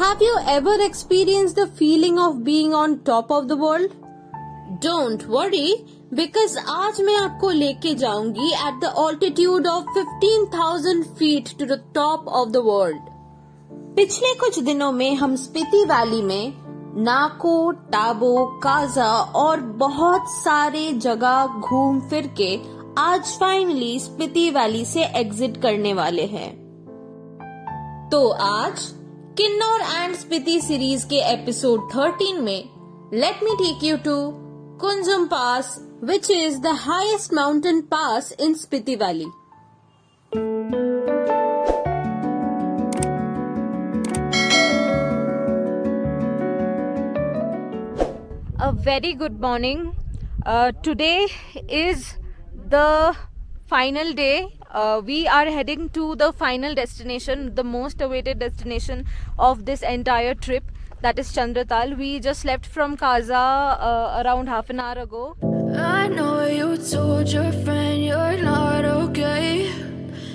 Have you ever experienced the feeling of being on top of the world? Don't worry, because आज मैं आपको लेके जाऊंगी at the altitude of 15,000 feet to the top of the world. पिछले कुछ दिनों में हम स्पीति वैली में नाको, टाबो, काजा और बहुत सारे जगह घूम फिर के आज फाइनली स्पीति वैली से एग्जिट करने वाले हैं। तो आज किन्नौर एंड स्पीति सीरीज के एपिसोड 13 में let me take you to Kunzum pass, which is the highest mountain pass in Spiti Valley. A very good morning. Today is the final day. We are heading to the final destination, the most awaited destination of this entire trip, that is Chandratal. We just left from Kaza around half an hour ago. I know you told your friend you're not okay,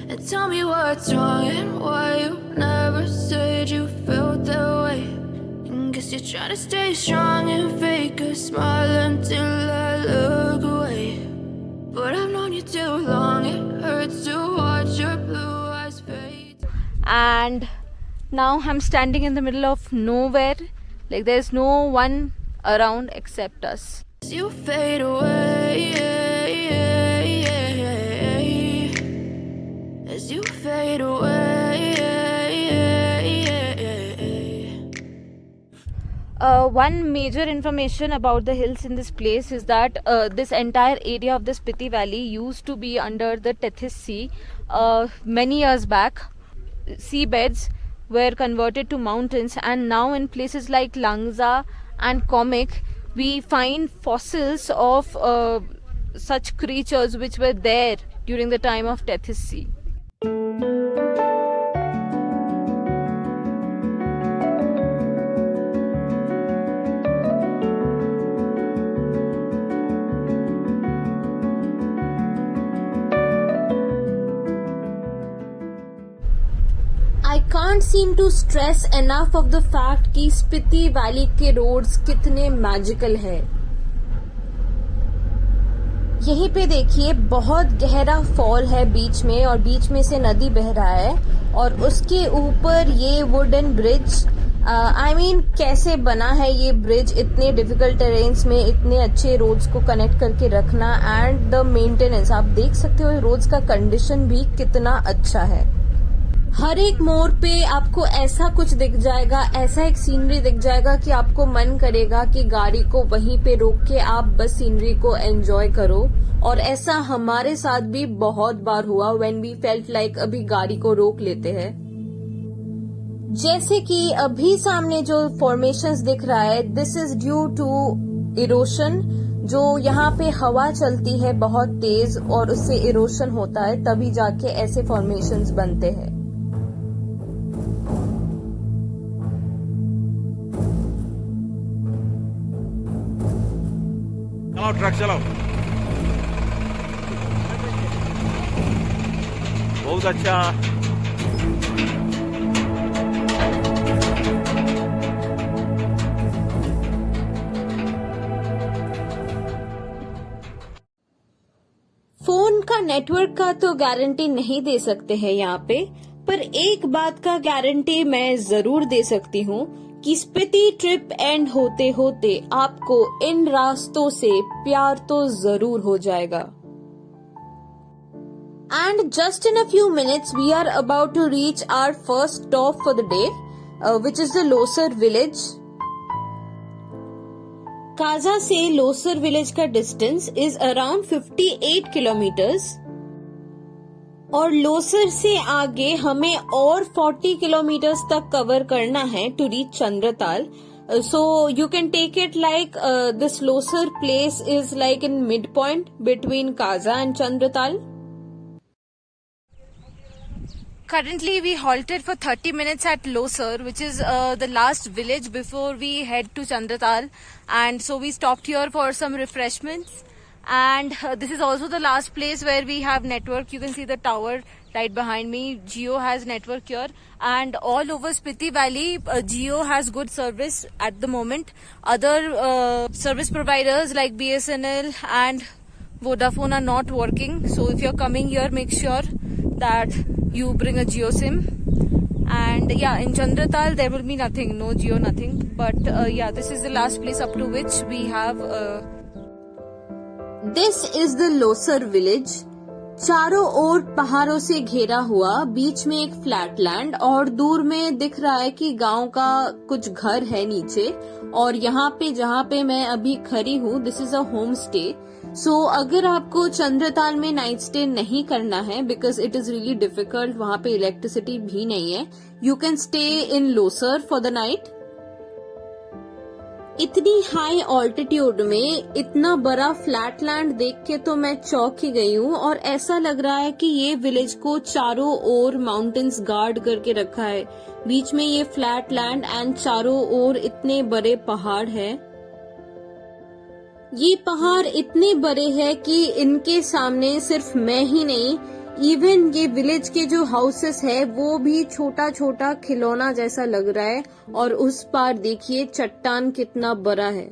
and tell me what's wrong and why you never said you felt that way. And guess you're trying to stay strong and fake a smile until I look away. But I've known you too long, it hurts to watch your blue eyes fade. And now I'm standing in the middle of nowhere, like there's no one around except us. As you fade away, as you fade away. One major information about the hills in this place is that this entire area of the Spiti Valley used to be under the Tethys Sea. Many years back, seabeds were converted to mountains, and now in places like Langza and Komik, we find fossils of such creatures which were there during the time of Tethys Sea. I can't seem to stress enough of the fact कि Spiti valley के roads कितने magical है। यहीं पे देखिए बहुत गहरा fall है बीच में, और बीच में से नदी बह रहा है, और उसके ऊपर ये वुडन ब्रिज। कैसे बना है ये ब्रिज इतने डिफिकल्ट टेरेन्स में, इतने अच्छे रोड्स को कनेक्ट करके रखना, एंड द मेंटेनेंस। आप देख सकते हो रोड्स का कंडीशन भी कितना अच्छा है। हर एक मोड़ पे आपको ऐसा कुछ दिख जाएगा, ऐसा एक सीनरी दिख जाएगा कि आपको मन करेगा कि गाड़ी को वहीं पे रोक के आप बस सीनरी को एंजॉय करो। और ऐसा हमारे साथ भी बहुत बार हुआ व्हेन वी फेल्ट लाइक अभी गाड़ी को रोक लेते हैं। जैसे कि अभी सामने जो फॉर्मेशंस दिख रहा है, this is due to erosion. जो यहाँ पे हवा चलती है बहुत तेज और उससे इरोशन होता है, तभी जाके ऐसे फॉर्मेशंस बनते हैं। चलाओ ट्रक चलाओ, बहुत अच्छा। फोन का नेटवर्क का तो गारंटी नहीं दे सकते हैं यहाँ पे, पर एक बात का गारंटी मैं जरूर दे सकती हूँ कि स्पीति ट्रिप एंड होते होते आपको इन रास्तों से प्यार तो जरूर हो जाएगा। And just in a few minutes we are about to reach our first stop for the day, which is the Losar village. Kaza से लोसर विलेज का डिस्टेंस इज अराउंड 58 किलोमीटर्स, और लोसर से आगे हमें और 40 किलोमीटर्स तक कवर करना है to reach Chandratal. So you can take it like this Losar place is like in mid point between Kaza and Chandratal. Currently, we halted for 30 minutes at Losar, which is the last village before we head to Chandratal. And so we stopped here for some refreshments. and this is also the last place where we have network. You can see the tower right behind me. Jio has network here, and all over Spiti Valley, Jio has good service at the moment. Other service providers like BSNL and Vodafone are not working. So if you're coming here, make sure that you bring a Jio SIM. And yeah, in Chandratal there will be nothing, no Jio, nothing. But yeah, this is the last place up to which we have. This is the Losar village. चारों ओर पहाड़ों से घेरा हुआ, बीच में एक flat land और दूर में दिख रहा है कि गांव का कुछ घर है नीचे. और यहाँ पे जहाँ पे मैं अभी खड़ी हूँ, this is a home stay. So अगर आपको चंद्रताल में नाइट स्टे नहीं करना है, because it is really difficult, वहाँ पे इलेक्ट्रिसिटी भी नहीं है, you can stay in Losar for the night. इतनी हाई ऑल्टीट्यूड में इतना बड़ा फ्लैट लैंड देख के तो मैं चौंक ही गई हूँ. और ऐसा लग रहा है कि ये विलेज को चारों ओर माउंटेन्स गार्ड करके रखा है. बीच में ये फ्लैट लैंड एंड चारों ओर इतने बड़े पहाड़ हैं. ये पहाड़ इतने बड़े हैं कि इनके सामने सिर्फ मैं ही नहीं, इवन ये विलेज के जो हाउसेस है वो भी छोटा छोटा खिलौना जैसा लग रहा है. और उस पार देखिए चट्टान कितना बड़ा है.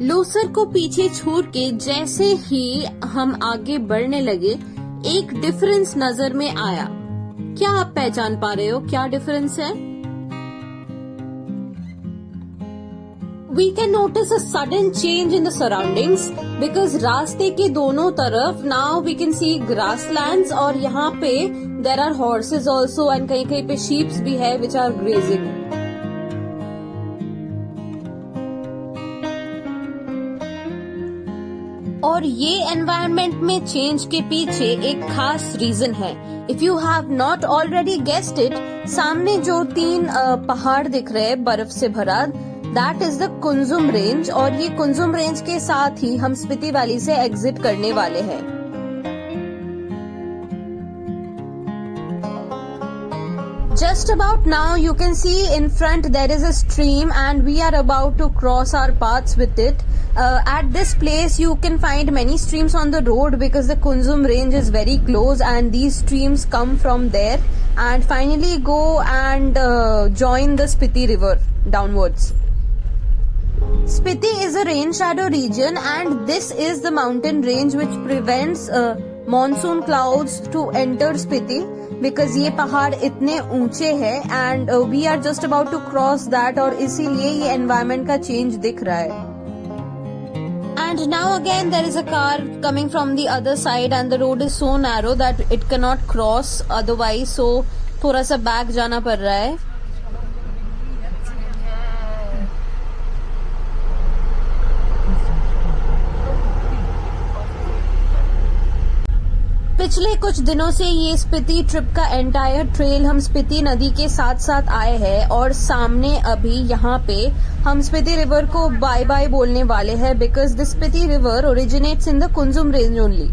लोसर को पीछे छोड़ के जैसे ही हम आगे बढ़ने लगे, एक डिफरेंस नजर में आया. क्या आप पहचान पा रहे हो क्या डिफरेंस है? We can notice a sudden change in the surroundings because रास्ते के दोनों तरफ now we can see grasslands और यहाँ पे there are horses also and कहीं कहीं पे sheep भी है which are grazing. और ये environment में change के पीछे एक खास reason है. If you have not already guessed it, सामने जो 3 पहाड़ दिख रहे हैं बर्फ से भरा, that is the Kunzum range. और ये कुंजुम रेंज के साथ ही हम स्पीति वैली से एग्जिट करने वाले हैं. Just about now you can see in front there is a stream and we are about to cross our paths with it. At this place you can find many streams on the road because the Kunzum range is very close and these streams come from there and finally go and join the Spiti river downwards. Spiti is a rain shadow region and this is the mountain range which prevents monsoon clouds to enter Spiti because ये पहाड़ इतने ऊंचे हैं and we are just about to cross that और इसीलिए ये environment का change दिख रहा है. And now again there is a car coming from the other side and the road is so narrow that it cannot cross otherwise, so थोड़ा सा back जाना पड़ रहा है. पिछले कुछ दिनों से ये स्पीति ट्रिप का एंटायर ट्रेल हम स्पीति नदी के साथ साथ आए हैं और सामने अभी यहाँ पे हम स्पीति रिवर को बाय बाय बोलने वाले हैं because the Spiti river originates in the Kunzum range only.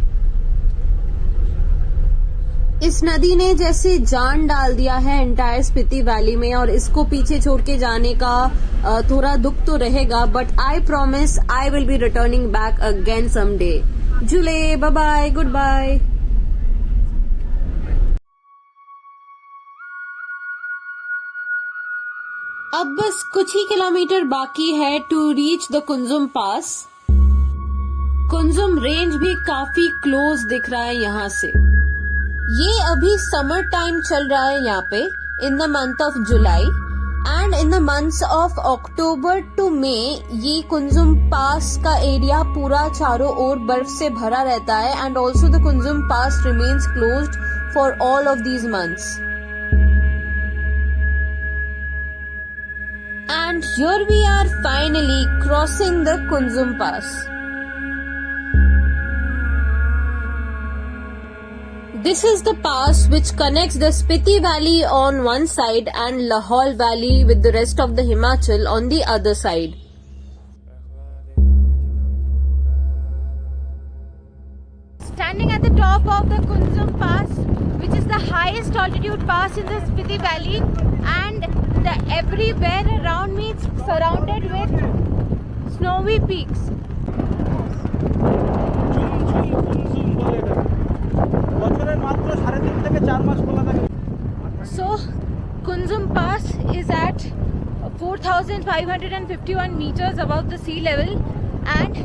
इस नदी ने जैसे जान डाल दिया है एंटायर स्पीति वैली में और इसको पीछे छोड़ के जाने का थोड़ा दुख तो रहेगा, but I promise I will be returning back again someday. जुले, बाय बाय, गुड बाय. अब बस कुछ ही किलोमीटर बाकी है to reach the Kunzum pass. Kunzum range भी काफी क्लोज दिख रहा है यहाँ से. ये अभी समर टाइम चल रहा है यहाँ पे in the month of July and in the months of October to May ये कुंजुम पास का एरिया पूरा चारों ओर बर्फ से भरा रहता है and also the Kunzum pass remains closed for all of these months. And here we are finally crossing the Kunzum Pass. This is the pass which connects the Spiti Valley on one side and Lahaul Valley with the rest of the Himachal on the other side. Standing at the top of the Kunzum Pass, which is the highest altitude pass in the Spiti Valley, and everywhere around me it's surrounded with snowy peaks. So, Kunzum Pass is at 4,551 meters above the sea level, and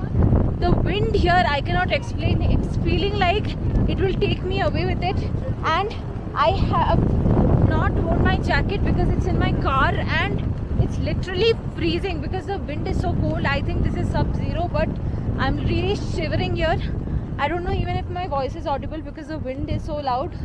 the wind here I cannot explain. It's feeling like it will take me away with it, and I have not worn my jacket because it's in my car and it's literally freezing because the wind is so cold. I think this is sub-zero, but I'm really shivering here. I don't know even if my voice is audible because the wind is so loud.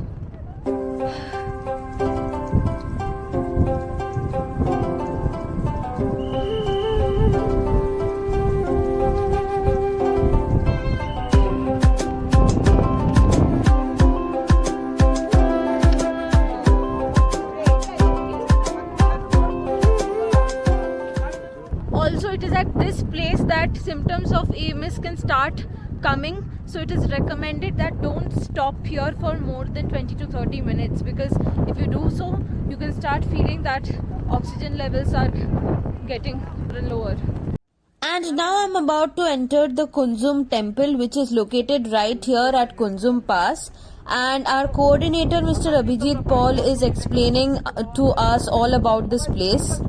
Also, it is at this place that symptoms of AMS can start coming, so it is recommended that don't stop here for more than 20 to 30 minutes, because if you do so, you can start feeling that oxygen levels are getting lower. And now I'm about to enter the Kunzum temple, which is located right here at Kunzum Pass. And our coordinator, Mr. Abhijit Paul, is explaining to us all about this place.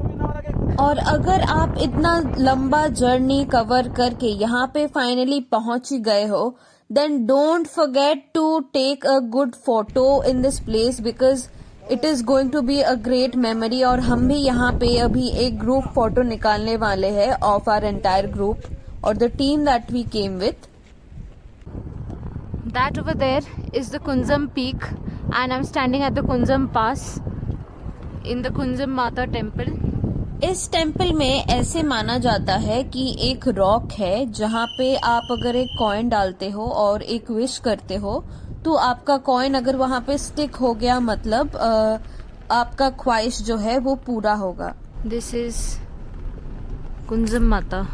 और अगर आप इतना लंबा journey cover करके यहाँ पे finally पहुंच ही गए हो, then don't forget to take a good photo in this place because it is going to be a great memory. और हम भी यहाँ पे अभी एक ग्रुप फोटो निकालने वाले हैं of our entire group or the team that we came with. That over there is the Kunzum peak, and I'm standing at the Kunzum Pass in the Kunzum Mata temple. इस temple में ऐसे माना जाता है कि एक rock है जहाँ पे आप अगर एक कॉइन डालते हो और एक विश करते हो तो आपका कॉइन अगर वहाँ पे स्टिक हो गया, मतलब आपका ख्वाहिश जो है वो पूरा होगा. This is Kunzum Mata.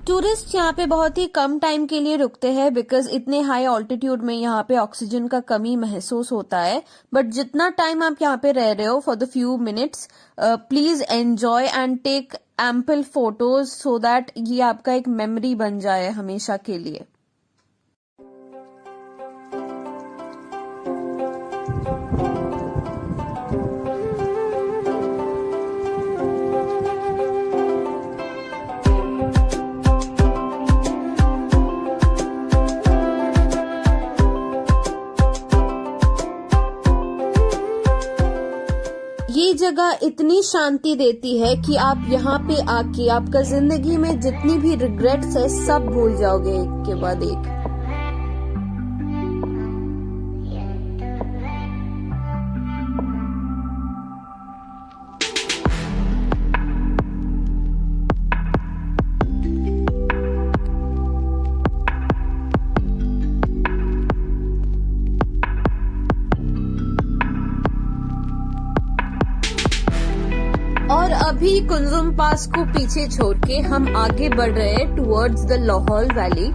Tourist यहाँ पे बहुत ही कम टाइम के लिए रुकते हैं बिकॉज इतने हाई ऑल्टीट्यूड में यहाँ पे ऑक्सीजन का कमी महसूस होता है. बट जितना टाइम आप यहाँ पे रह रहे हो for the few minutes, please enjoy and take ample photos so that ये आपका एक मेमोरी बन जाए हमेशा के लिए. ये जगह इतनी शांति देती है कि आप यहाँ पे आके आपका जिंदगी में जितनी भी रिग्रेट्स है सब भूल जाओगे एक के बाद एक. और अभी कुंजुम पास को पीछे छोड़ के हम आगे बढ़ रहे हैं towards the Lahaul valley.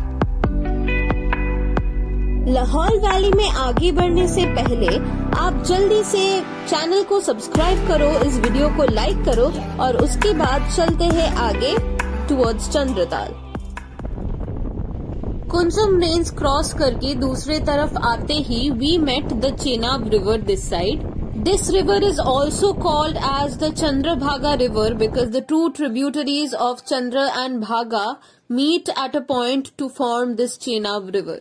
Lahaul valley में आगे बढ़ने से पहले आप जल्दी से चैनल को सब्सक्राइब करो, इस वीडियो को लाइक करो और उसके बाद चलते हैं आगे towards Chandratal. Kunzum range cross करके दूसरे तरफ आते ही we met the Chenab river this side. This river is also called as the Chandrabhaga river because the two tributaries of Chandra and Bhaga meet at a point to form this Chenab river.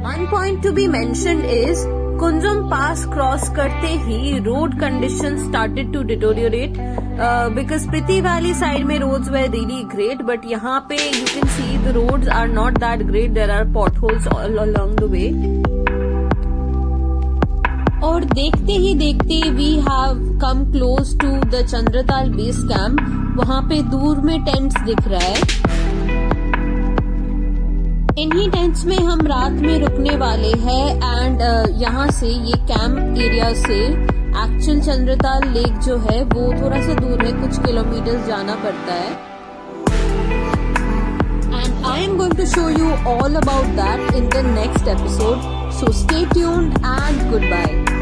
One point to be mentioned is Kunzum Pass cross करते ही road conditions started to deteriorate because Spiti Valley side में roads were really great, but यहाँ पे you can see the roads are not that great. There are potholes all along the way. और देखते ही देखते we have come close to the Chandratal base camp. वहाँ पे दूर में टेंट्स दिख रहा है. इन्हीं टेंट्स में हम रात में रुकने वाले हैं एंड यहाँ से ये कैंप एरिया से एक्चुअल चंद्रताल लेक जो है वो थोड़ा सा दूर है, कुछ किलोमीटर जाना पड़ता है. And I am going to show you all about that in the next episode. So stay tuned and goodbye.